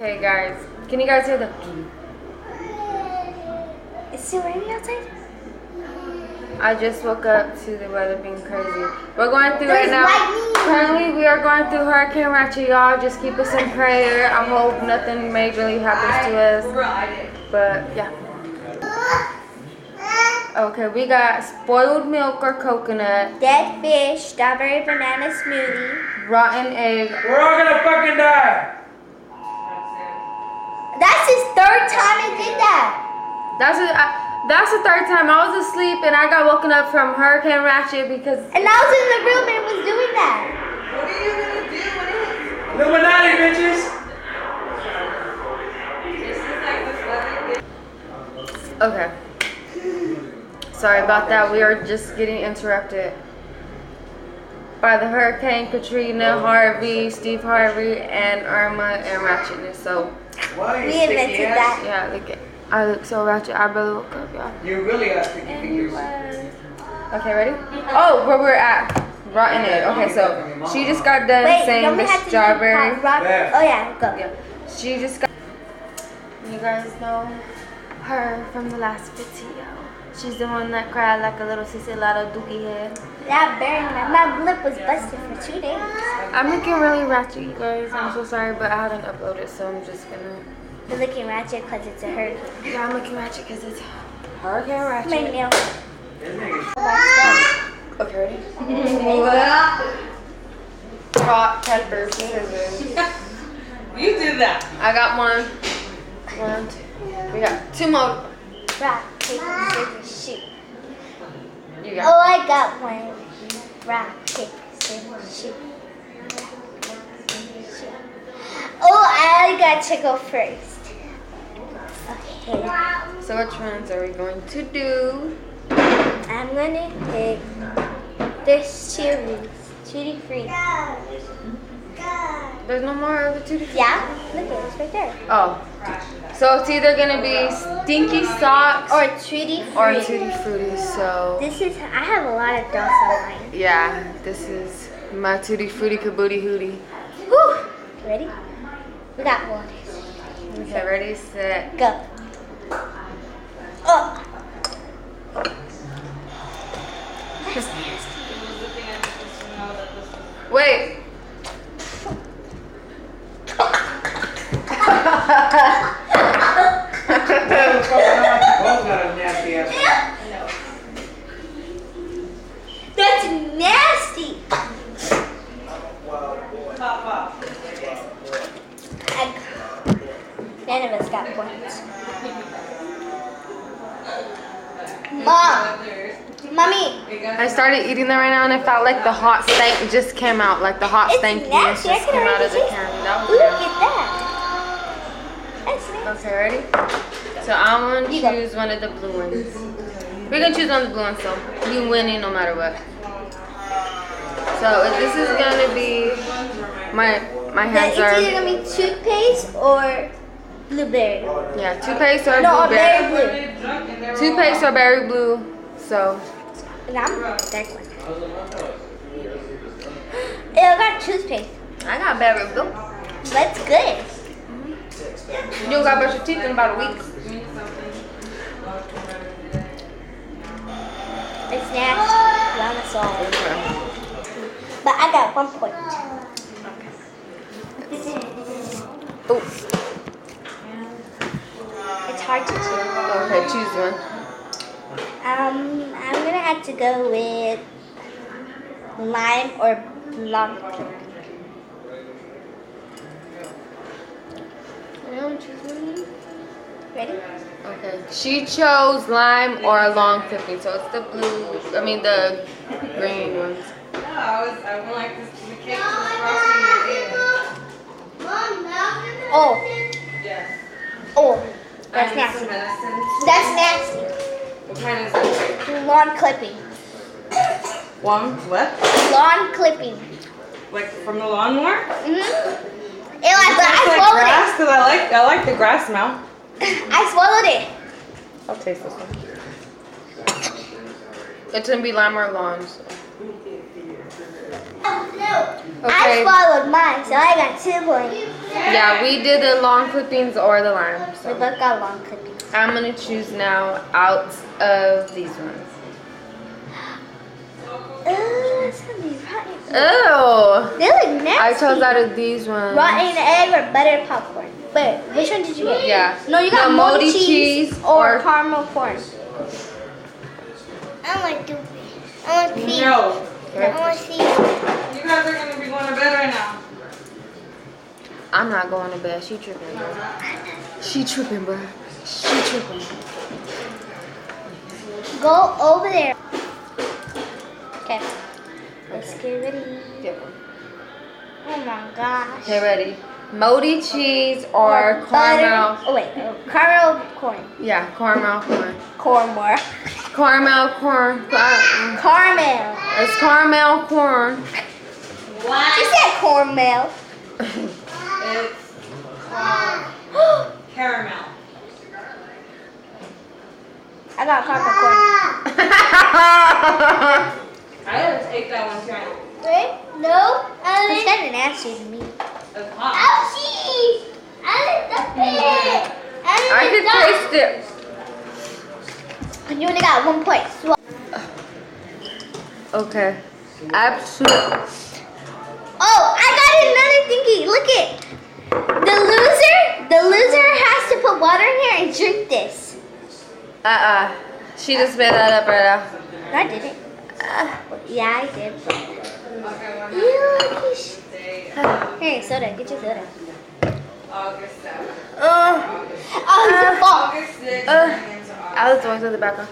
Hey guys, can you guys hear the? Is it still raining outside? I just woke up to the weather being crazy. We're going through right now. Currently, we are going through Hurricane Ratchet, y'all. Just keep us in prayer. I hope nothing majorly happens to us. But yeah. Okay, we got spoiled milk or coconut, Dead fish, strawberry banana smoothie, rotten egg. We're all gonna fucking die. That's his third time he did that. That's the third time I was asleep and I got woken up from Hurricane Ratchet because. And I was in the room and was doing that. What are you gonna do? What is it? Illuminati, bitches. This is like this weather. Okay. Sorry about that. We are just getting interrupted by the Hurricane Katrina, Harvey, Steve Harvey, and Irma and Ratchetness. So Why We invented that. yeah, I look so ratchet. I barely woke up, y'all. You really got sticky fingers. Okay, ready? Oh, where we're at. Rotten egg. Okay, so she just got done Wait, saying don't we the have to strawberry. do rock? Oh yeah, go. Yeah. She just got. You guys know her from the last video. She's the one that cried like a little sissy, lot of dookie head. That burned my lip was busted for 2 days. I'm looking really ratchet, you guys. I'm so sorry, but I haven't uploaded, so I'm just gonna. You're looking ratchet because it's a hurricane. Yeah, I'm looking ratchet because it's Hurricane My Ratchet. nail. Okay, ready? Hot pepper scissors. You did that. I got one. One, two. We got two more. Rock, paper, scissors, shoot. You Oh, got. I got one. Rock, paper, scissors, shoot. Oh, I got to go first. Okay. So which ones are we going to do? I'm gonna pick this cherries. Tutti frutti. There's no more of the two. Yeah? Look at it, it's right there. Oh. So it's either gonna be stinky socks Or tutti or frutti. tutti frutti. So This is, I have a lot of dolls on mine. yeah, this is my tutti frutti kabooty hootie. Whew. Ready? We got one. Okay, ready, set. Go. Oh. Wait. Both got a nasty ass. That's nasty. None of us got points. Mom. Mommy. I started eating them right now and it felt like the hot stank just came out. Like the hot It's stankiness nasty. I just can came out already of the taste can. it. That was Look good. at that. That's nasty. Okay, ready? So I'm gonna You go. choose one of the blue ones. We're gonna choose one of the blue ones, so you winning no matter what. So if this is gonna be my hands It's are either gonna be toothpaste or blueberry. yeah, toothpaste or No, or blueberry. berry blue. Toothpaste or berry blue. So And I'm gonna pick that one. I got toothpaste. I got berry blue. That's good. You don't gotta brush your teeth in about a week. It's nasty. Lana salt. But I got 1 point. Oh, It's hard to choose. okay, choose one. I'm gonna have to go with lime or blonde. Ready? Okay. She chose lime or a long clipping, so it's the blue. I mean the green ones. No, I went like this. The cake was frosting and did. Oh, Yes. oh, I that's need some nasty. medicine. That's nasty. What kind is it? Lawn clipping. One what? Lawn clipping. Like from the lawnmower? Mhm. Ew, I It's like swallowed grass, cause I like the grass smell. it. I swallowed it. I'll taste this one. It's gonna be lime or lawn. So. I swallowed mine, so I got 2 points. Yeah, we did the long clippings or the lime. We So both got long cookies. I'm gonna choose now out of these ones. It's gonna be rotten. Ew! They look nasty. I chose out of these ones. Rotten egg or buttered popcorn. Wait, which one did you get? Yeah. No, you got The moldy cheese or caramel corn. I want to. I want to see. No. I want to see. You guys are going to be going to bed right now. I'm not going to bed. She tripping, bro. She tripping, bro. She tripping. Go over there. Okay. Let's get ready. Yep. Oh my gosh. Okay, ready. Moldy cheese or caramel. Butter. Oh wait, caramel corn. Yeah, caramel corn. Corn more. Caramel corn. Caramel. It's caramel corn. What? She said caramel. It's called caramel. I got caramel corn. I gotta take that one too. Wait, no. It's kind of nasty to me. It's hot. Ouchie! I like the pig. I can taste it. You only got 1 point. Okay. Absolutely. Oh, I got another thingy. Look it. The loser has to put water in here and drink this. She just made that up right now. No, I didn't. Yeah, I did. Here, soda. Get your soda. August 7th. Oh, it's a fault. August 6th. I was going to the background.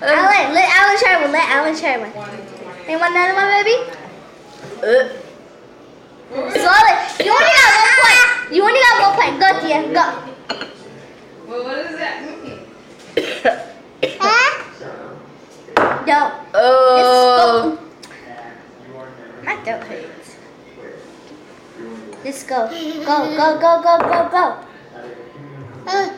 Alan, let Alan try one. Let Alan try one. You want another one, baby? Swallow it. You only got 1 point. You only got 1 point. Go, Tia. Go. Well, what is that? Huh? No. Oh. My throat hurts. Let's go. Go, go, go, go, go, go. Oh.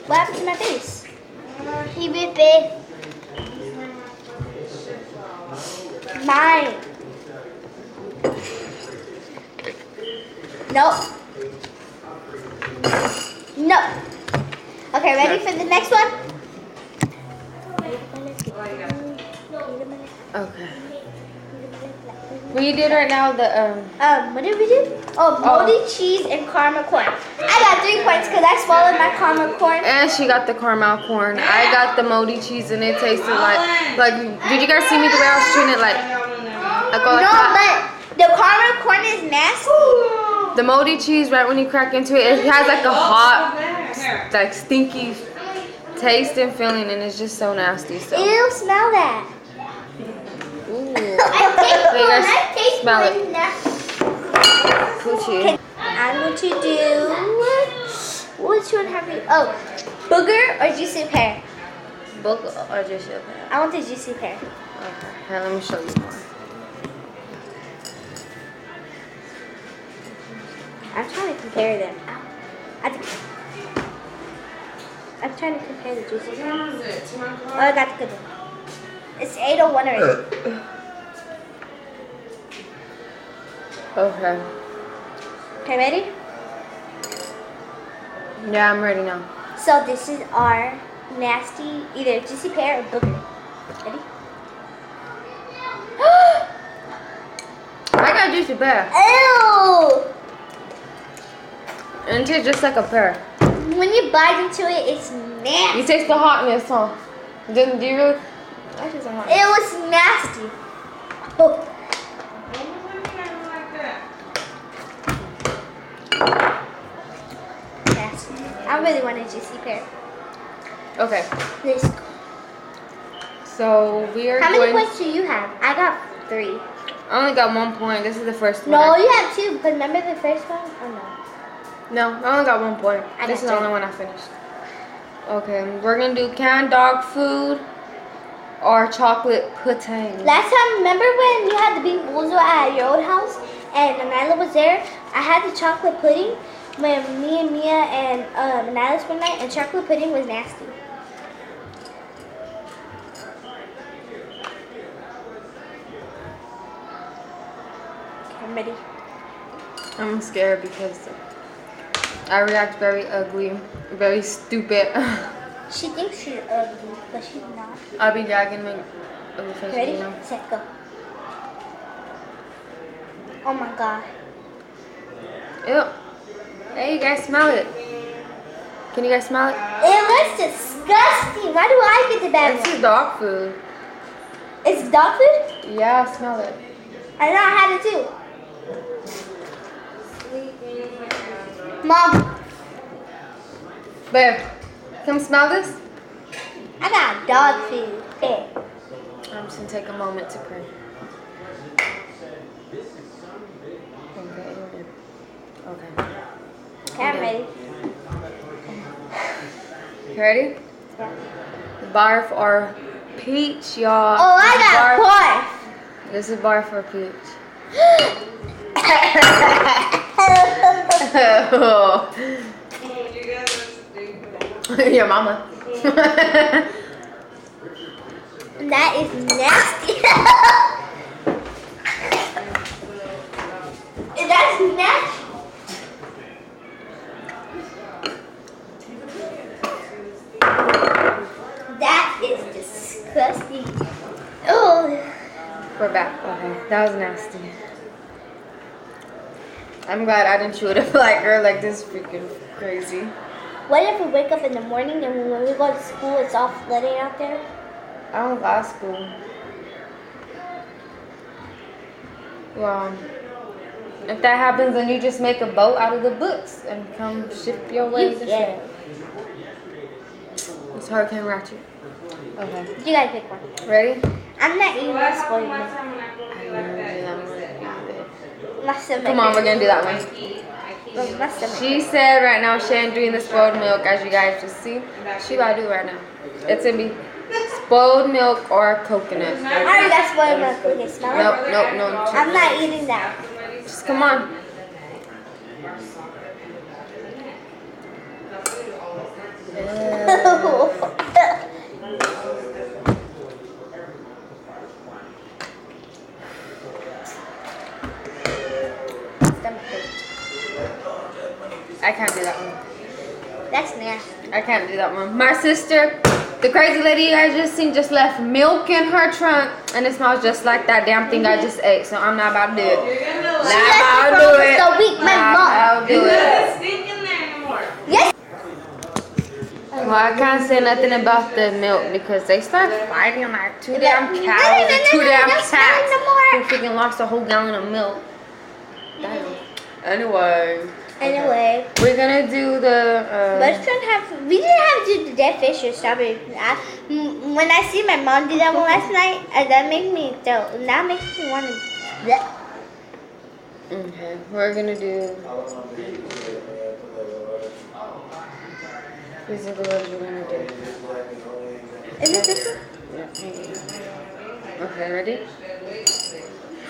What happened to my face? He bit it. Mine. Nope. No. Okay, ready for the next one? Okay. We did right now the What did we do? Oh, moldy cheese and caramel corn. I got 3 points because I swallowed my caramel corn. and she got the caramel corn. I got the moldy cheese and it tasted like did you guys see me the way I was treating it like No, but the caramel corn is nasty. the moldy cheese right when you crack into it, it has like a hot like stinky taste and feeling and it's just so nasty. So Ew, smell that. ooh. I taste smell one. it. Coochie. Okay, I'm going to do, which one have you, oh, booger or juicy pear? Book or just your pen? I want the juicy pear. Okay. Here, let me show you more. I'm trying to compare them. I'm trying to compare the juicy pear. Oh, I got the good one. It's 8:01 already. Okay. Okay, ready? Yeah, I'm ready now. So this is our nasty, either juicy pear or booger. Ready? I got juicy pear. Ew! And it tastes just like a pear. When you bite into it, it's nasty. You taste the hotness, huh? Then do you really? That tastes hot. It was nasty. Oh. Nasty. I really want a juicy pear. Okay. Let's go. So we are How many going. points do you have? I got 3. I only got 1 point. This is the first one. No, you have 2. But remember the first one? Oh no. No, I only got 1 point. I This got is the three. only one I finished. Okay, we're gonna do canned dog food or chocolate pudding. Last time, remember when you had the big Boozled at your old house and Nyla was there? I had the chocolate pudding when me and Mia and Natalie one night, and chocolate pudding was nasty. Okay, I'm ready. I'm scared because I react very ugly, very stupid. She thinks she's ugly, but she's not. I'll be dragging my ugly face. Ready? You know? Set, go. Oh my god. Ew. Hey, you guys smell it? Can you guys smell it? It looks disgusting. Why do I get the bad This one? is dog food. It's dog food? Yeah, smell it. I know I had it too. Mom, Babe, come smell this? I got dog food. Hey. I'm just gonna take a moment to pray. Okay. Okay, I'm ready. You ready? Yeah. Barf or peach, y'all. Oh, I got barf. This is barf or peach. You guys are stupid. Your mama. That is nasty. That's nasty. That is disgusting. Oh. We're back. Okay, that was nasty. I'm glad I didn't chew it up like her. Like this is freaking crazy. What if we wake up in the morning and when we go to school, it's all flooding out there? I don't got school. Well, if that happens, then you just make a boat out of the books and come ship your way to shore. It's Hurricane Ratchet. Okay. You gotta pick one. Ready? I'm not eating What this for happened you. one time when I put it like that? My stomach. Come on, we're gonna do that one. I can't. My stomach. She said right now she ain't doing the spoiled milk, as you guys just see. She about to do it right now. It's gonna be spoiled milk or coconut. I already got spoiled milk. Okay, smell it. Nope, no. I'm not eating that. Just come on. I can't do that one. That's nasty. I can't do that one. My sister, the crazy lady you guys just seen, just left milk in her trunk, and it smells just like that damn thing I just ate. So I'm not about to do it. Not about to do it. So weak, my Not mom. about to do It it. doesn't stink in there anymore. Yes. Well, I can't say nothing about the milk because they start fighting like two damn cows and two damn Don't smell it cats no more. who freaking lost a whole gallon of milk. Anyway, we're gonna do the. We didn't have to do the dead fish or strawberry. When I see my mom do that one last night, that makes me want to. Okay, we're gonna do. These are the ones we're gonna do. Is it this one? Yeah. Okay, ready?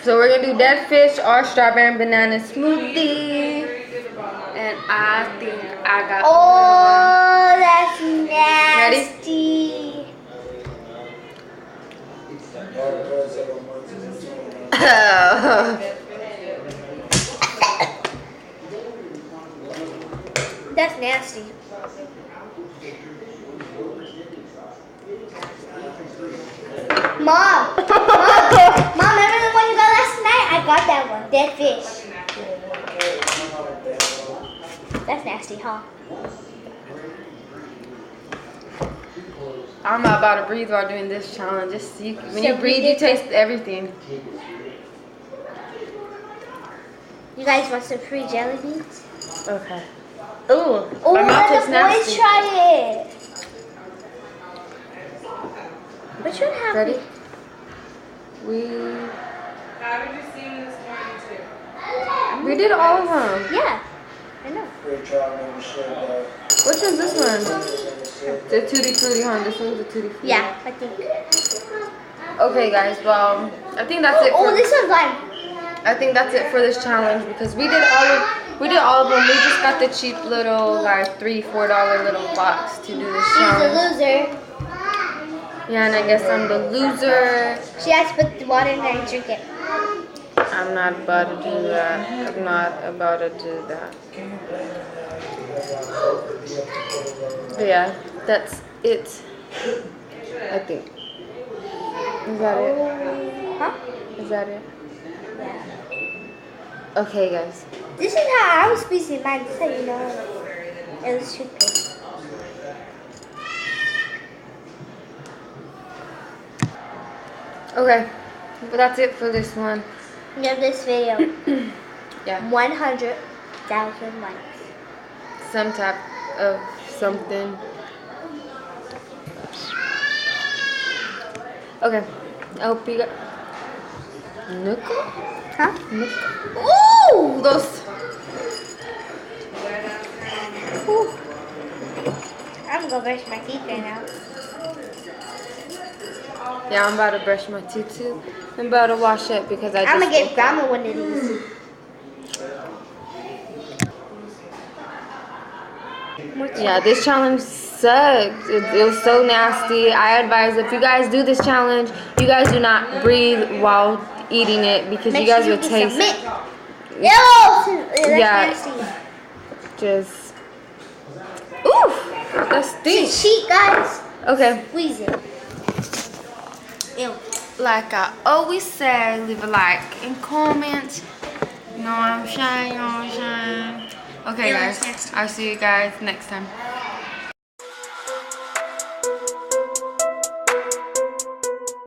So we're gonna do dead fish or strawberry and banana smoothie. And I think I got. Oh, that's nasty. That's nasty. Mom, remember the one you got last night? I got that one, dead fish. That's nasty, huh? I'm not about to breathe while doing this challenge. Just when So you breathe, you taste everything. You guys want some free jelly beans? Okay. Ooh, Oh, my mouth let is the nasty. boys try it. Which one have Ready? How did you see him this morning too? We did all of them. Yeah, I know. Which one's this one? The Tutti Frutti, huh? This one's the Tutti Frutti. Yeah, I think. Okay, guys. Well, I think that's it. Oh, For, this one's lime. I think that's it for this challenge because we did all of them. We just got the cheap little like $3-4 little box to do this She's challenge. a loser. Yeah, and I guess I'm the loser. She has to put the water in there and drink it. I'm not about to do that. I'm not about to do that. But yeah, that's it. I think. Is that it? Huh? Is that it? Yeah. Okay, guys. This is how I was squeezing mine, just so you know. It was toothpaste. Okay, but that's it for this one. Give this video Yeah, 100,000 likes. some type of something. Okay, I hope you got. Nickel? Huh? Nickel. Ooh, those. Ooh. I'm gonna brush my teeth right now. Yeah, I'm about to brush my teeth too. I'm about to wash it because I just. I'm gonna give Grandma one of these. Yeah, this challenge sucked. It was so nasty. I advise if you guys do this challenge, you guys do not breathe while eating it because Make you guys sure will get taste. some mint. Ew! That's Yeah. nasty. Just. Ooh, that It's stinks. cheat, guys. Okay. Squeeze it. Ew. Like I always say, leave a like and comment. You know what I'm saying? Okay, guys. I'll see you guys next time.